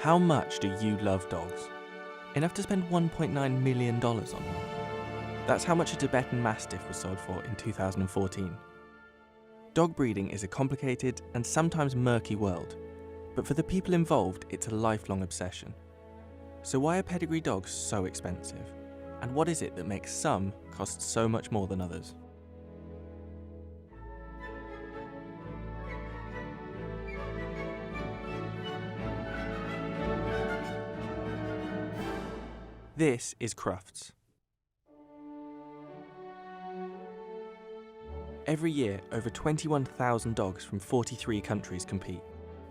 How much do you love dogs? Enough to spend $1.9 million on them. That's how much a Tibetan Mastiff was sold for in 2014. Dog breeding is a complicated and sometimes murky world, but for the people involved, it's a lifelong obsession. So why are pedigree dogs so expensive? And what is it that makes some cost so much more than others? This is Crufts. Every year, over 21,000 dogs from 43 countries compete.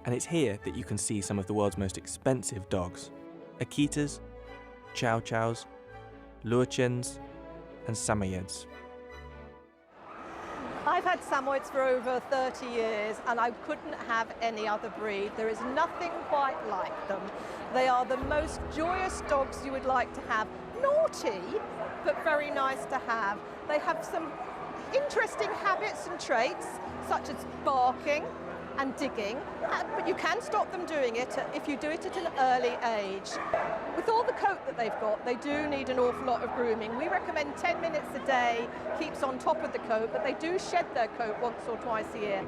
And it's here that you can see some of the world's most expensive dogs. Akitas, Chow Chows, Lurchens, and Samoyeds. I've had Samoyeds for over 30 years and I couldn't have any other breed. There is nothing quite like them. They are the most joyous dogs you would like to have. Naughty, but very nice to have. They have some interesting habits and traits, such as barking and digging, but you can stop them doing it if you do it at an early age. With all the coat that they've got, they do need an awful lot of grooming. We recommend 10 minutes a day, keeps on top of the coat, but they do shed their coat once or twice a year.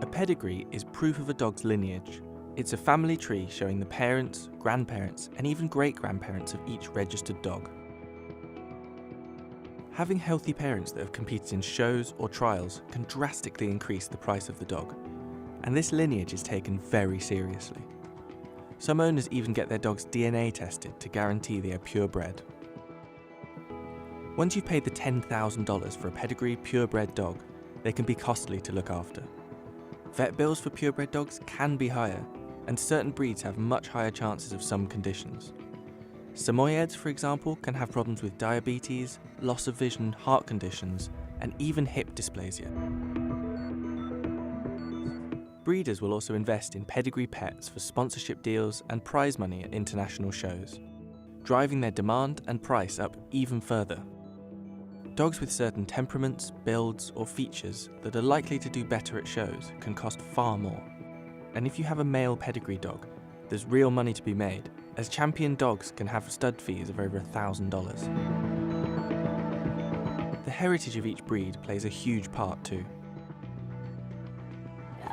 A pedigree is proof of a dog's lineage. It's a family tree showing the parents, grandparents, and even great-grandparents of each registered dog. Having healthy parents that have competed in shows or trials can drastically increase the price of the dog, and this lineage is taken very seriously. Some owners even get their dogs DNA tested to guarantee they are purebred. Once you've paid the $10,000 for a pedigree purebred dog, they can be costly to look after. Vet bills for purebred dogs can be higher, and certain breeds have much higher chances of some conditions. Samoyeds, for example, can have problems with diabetes, loss of vision, heart conditions, and even hip dysplasia. Breeders will also invest in pedigree pets for sponsorship deals and prize money at international shows, driving their demand and price up even further. Dogs with certain temperaments, builds, or features that are likely to do better at shows can cost far more. And if you have a male pedigree dog, there's real money to be made, as champion dogs can have stud fees of over $1,000. The heritage of each breed plays a huge part too.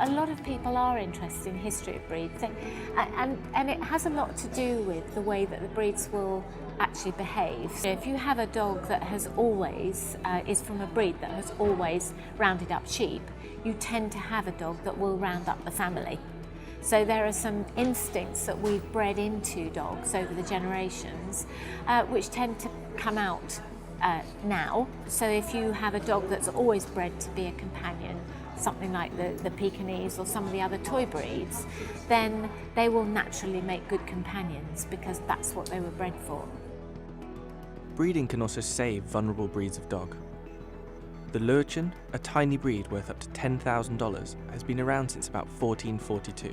A lot of people are interested in the history of breeds, and it has a lot to do with the way that the breeds will actually behave. If you have a dog that has always, is from a breed that has always rounded up sheep, you tend to have a dog that will round up the family. So there are some instincts that we've bred into dogs over the generations, which tend to come out now. So if you have a dog that's always bred to be a companion, something like the Pekingese or some of the other toy breeds, then they will naturally make good companions because that's what they were bred for. Breeding can also save vulnerable breeds of dog. The Lurchen, a tiny breed worth up to $10,000, has been around since about 1442.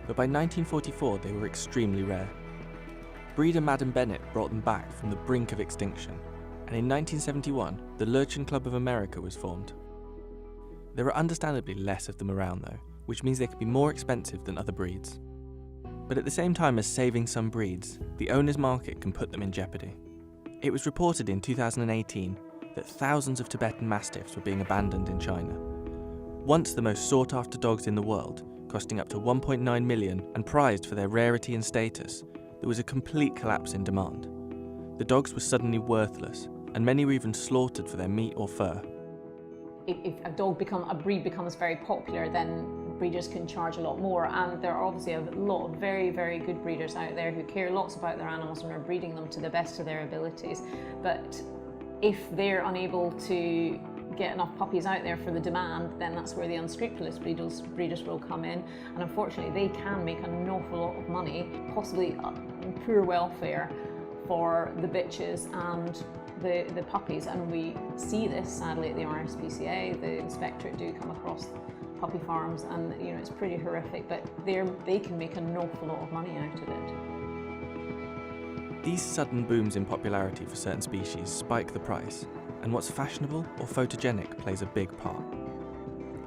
But by 1944 they were extremely rare. Breeder Madam Bennett brought them back from the brink of extinction, and in 1971 the Lurchen Club of America was formed. There are understandably less of them around though, which means they could be more expensive than other breeds. But at the same time as saving some breeds, the owner's market can put them in jeopardy. It was reported in 2018 that thousands of Tibetan Mastiffs were being abandoned in China. Once the most sought-after dogs in the world, costing up to $1.9 million and prized for their rarity and status, there was a complete collapse in demand. The dogs were suddenly worthless, and many were even slaughtered for their meat or fur. If a breed becomes very popular, then breeders can charge a lot more, and there are obviously a lot of very, very good breeders out there who care lots about their animals and are breeding them to the best of their abilities. But if they're unable to get enough puppies out there for the demand, then that's where the unscrupulous breeders will come in, and unfortunately they can make an awful lot of money, possibly poor welfare for the bitches and the puppies, and we see this sadly at the RSPCA. The inspectorate do come across puppy farms, and it's pretty horrific, but they can make an awful lot of money out of it. These sudden booms in popularity for certain species spike the price, and what's fashionable or photogenic plays a big part.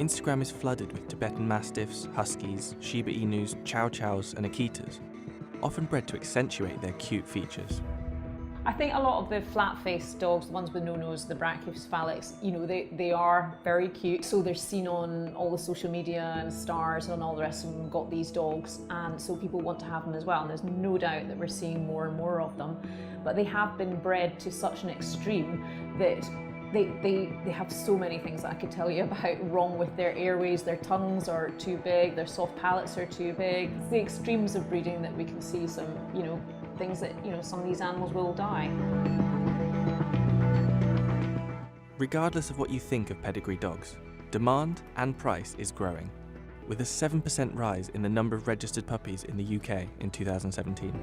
Instagram is flooded with Tibetan Mastiffs, Huskies, Shiba Inus, Chow Chows and Akitas, often bred to accentuate their cute features. I think a lot of the flat-faced dogs, the ones with no nose, the brachycephalics, you know, they are very cute. So they're seen on all the social media and stars and all the rest of them got these dogs, and so people want to have them as well. And there's no doubt that we're seeing more and more of them. But they have been bred to such an extreme that they have so many things that I could tell you about wrong with their airways. Their tongues are too big, their soft palates are too big. It's the extremes of breeding that we can see some, you know, things that, you know, some of these animals will die. Regardless of what you think of pedigree dogs, demand and price is growing, with a 7% rise in the number of registered puppies in the UK in 2017.